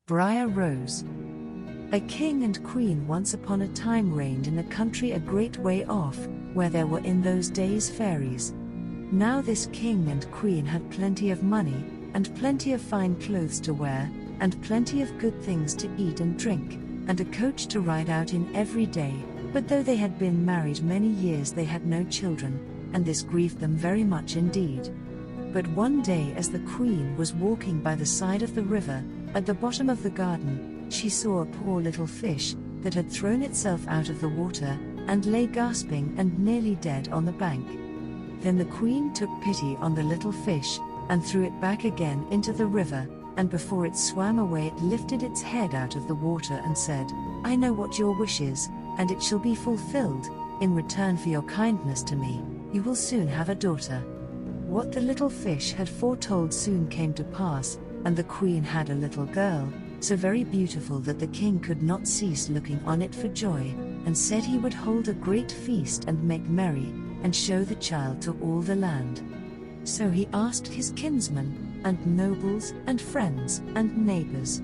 Briar rose. A king and queen once upon a time reigned in a country a great way off, where there were in those days fairies. Now this king and queen had plenty of money, and plenty of fine clothes to wear, and plenty of good things to eat and drink, and a coach to ride out in every day, but though they had been married many years they had no children, and this grieved them very much indeed. But one day as the queen was walking by the side of the river, at the bottom of the garden, she saw a poor little fish, that had thrown itself out of the water, and lay gasping and nearly dead on the bank. Then the queen took pity on the little fish, and threw it back again into the river, and before it swam away it lifted its head out of the water and said, "I know what your wish is, and it shall be fulfilled. In return for your kindness to me, you will soon have a daughter." What the little fish had foretold soon came to pass, and the queen had a little girl, so very beautiful that the king could not cease looking on it for joy, and said he would hold a great feast and make merry, and show the child to all the land. So he asked his kinsmen, and nobles, and friends, and neighbors.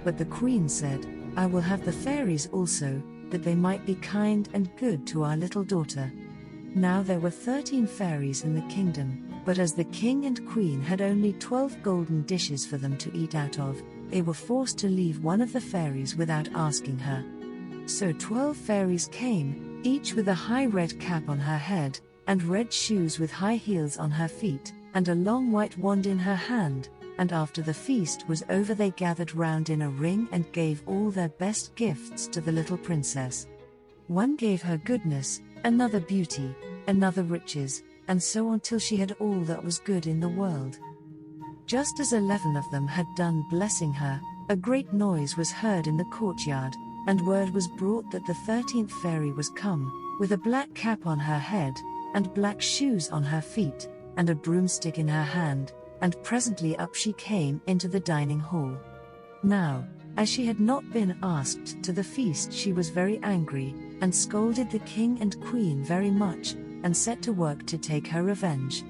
But the queen said, "I will have the fairies also, that they might be kind and good to our little daughter." Now there were 13 fairies in the kingdom, but as the king and queen had only 12 golden dishes for them to eat out of, they were forced to leave one of the fairies without asking her. So 12 fairies came, each with a high red cap on her head, and red shoes with high heels on her feet, and a long white wand in her hand, and after the feast was over they gathered round in a ring and gave all their best gifts to the little princess. One gave her goodness, another beauty, another riches, and so on till she had all that was good in the world. Just as 11 of them had done blessing her, a great noise was heard in the courtyard, and word was brought that the 13th fairy was come, with a black cap on her head, and black shoes on her feet, and a broomstick in her hand, and presently up she came into the dining hall. Now, as she had not been asked to the feast she was very angry, and scolded the king and queen very much, and set to work to take her revenge.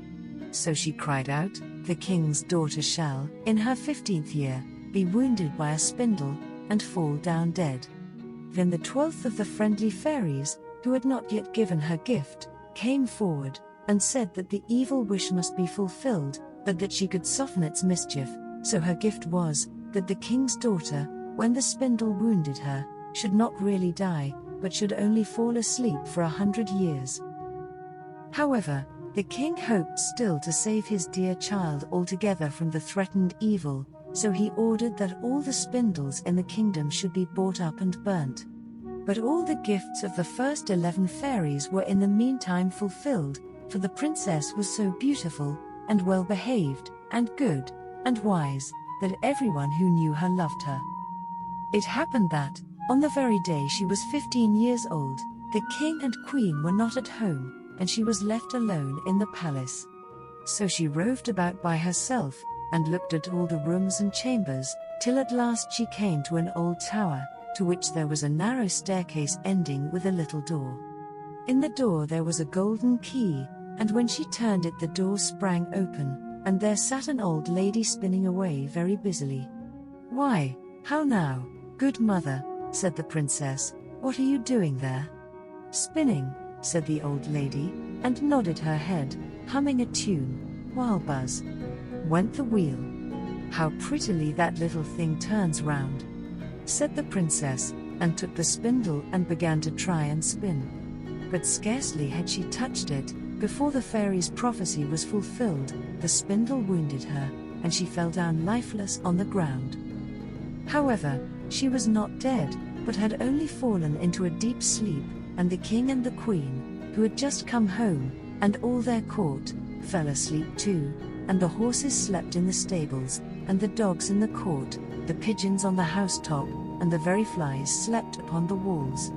So she cried out, "The king's daughter shall, in her 15th year, be wounded by a spindle, and fall down dead." Then the 12th of the friendly fairies, who had not yet given her gift, came forward, and said that the evil wish must be fulfilled, but that she could soften its mischief, so her gift was, that the king's daughter, when the spindle wounded her, should not really die, but should only fall asleep for 100 years. However, the king hoped still to save his dear child altogether from the threatened evil, so he ordered that all the spindles in the kingdom should be bought up and burnt. But all the gifts of the first 11 fairies were in the meantime fulfilled, for the princess was so beautiful, and well behaved, and good, and wise, that everyone who knew her loved her. It happened that, on the very day she was 15 years old, the king and queen were not at home, and she was left alone in the palace. So she roved about by herself, and looked at all the rooms and chambers, till at last she came to an old tower, to which there was a narrow staircase ending with a little door. In the door there was a golden key, and when she turned it the door sprang open, and there sat an old lady spinning away very busily. "Why, how now, good mother," said the princess, "what are you doing there?" "Spinning," said the old lady, and nodded her head, humming a tune, while buzz went the wheel. "How prettily that little thing turns round," said the princess, and took the spindle and began to try and spin. But scarcely had she touched it, before the fairy's prophecy was fulfilled, the spindle wounded her, and she fell down lifeless on the ground. However, she was not dead, but had only fallen into a deep sleep, and the king and the queen, who had just come home, and all their court, fell asleep too, and the horses slept in the stables, and the dogs in the court, the pigeons on the housetop, and the very flies slept upon the walls.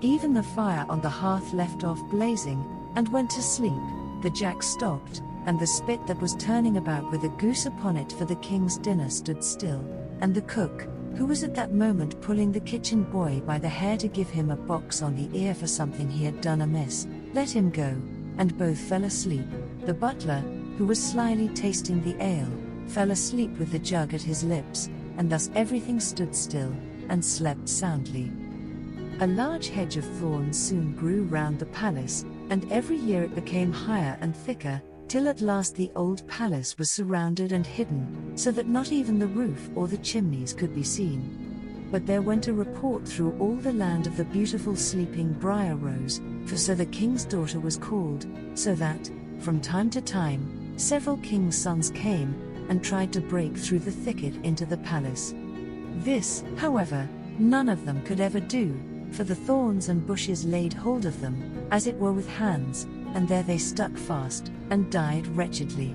Even the fire on the hearth left off blazing, and went to sleep, the jack stopped, and the spit that was turning about with a goose upon it for the king's dinner stood still, and the cook, who was at that moment pulling the kitchen boy by the hair to give him a box on the ear for something he had done amiss, let him go, and both fell asleep. The butler, who was slyly tasting the ale, fell asleep with the jug at his lips, and thus everything stood still, and slept soundly. A large hedge of thorns soon grew round the palace, and every year it became higher and thicker, till at last the old palace was surrounded and hidden, so that not even the roof or the chimneys could be seen. But there went a report through all the land of the beautiful sleeping Briar Rose, for so the king's daughter was called, so that, from time to time, several kings' sons came, and tried to break through the thicket into the palace. This, however, none of them could ever do, for the thorns and bushes laid hold of them, as it were with hands, and there they stuck fast, and died wretchedly.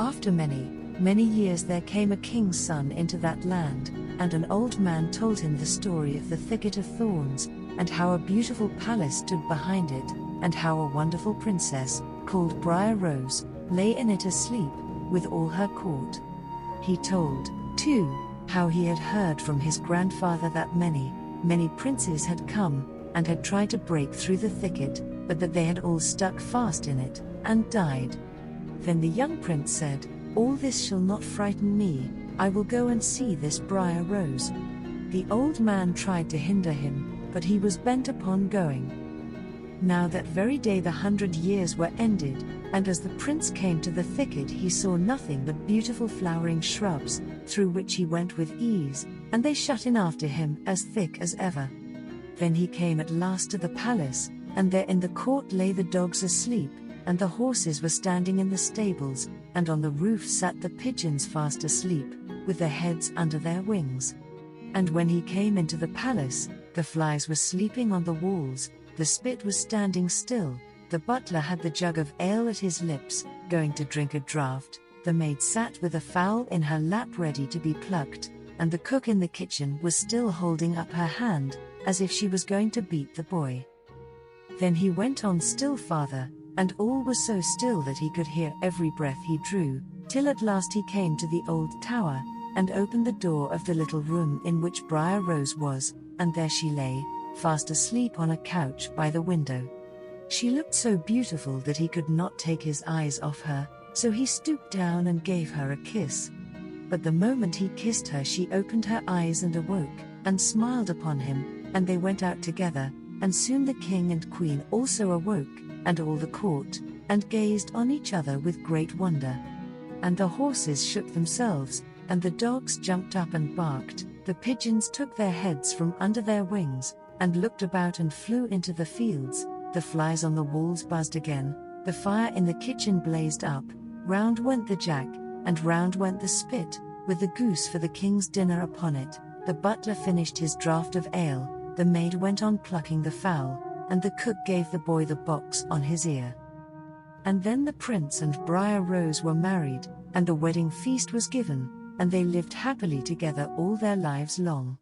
After many, many years there came a king's son into that land, and an old man told him the story of the thicket of thorns, and how a beautiful palace stood behind it, and how a wonderful princess, called Briar Rose, lay in it asleep, with all her court. He told, too, how he had heard from his grandfather that many, many princes had come, and had tried to break through the thicket, but that they had all stuck fast in it, and died. Then the young prince said, "All this shall not frighten me, I will go and see this Briar Rose." The old man tried to hinder him, but he was bent upon going. Now that very day the 100 years were ended, and as the prince came to the thicket he saw nothing but beautiful flowering shrubs, through which he went with ease, and they shut in after him as thick as ever. Then he came at last to the palace, and there in the court lay the dogs asleep, and the horses were standing in the stables, and on the roof sat the pigeons fast asleep, with their heads under their wings. And when he came into the palace, the flies were sleeping on the walls, the spit was standing still, the butler had the jug of ale at his lips, going to drink a draught, the maid sat with a fowl in her lap ready to be plucked, and the cook in the kitchen was still holding up her hand, as if she was going to beat the boy. Then he went on still farther, and all was so still that he could hear every breath he drew, till at last he came to the old tower, and opened the door of the little room in which Briar Rose was, and there she lay, fast asleep on a couch by the window. She looked so beautiful that he could not take his eyes off her, so he stooped down and gave her a kiss. But the moment he kissed her she opened her eyes and awoke, and smiled upon him, and they went out together, and soon the king and queen also awoke, and all the court, and gazed on each other with great wonder. And the horses shook themselves, and the dogs jumped up and barked, the pigeons took their heads from under their wings, and looked about and flew into the fields, the flies on the walls buzzed again, the fire in the kitchen blazed up, round went the jack, and round went the spit, with the goose for the king's dinner upon it, the butler finished his draught of ale, the maid went on plucking the fowl, and the cook gave the boy the box on his ear. And then the prince and Briar Rose were married, and the wedding feast was given, and they lived happily together all their lives long.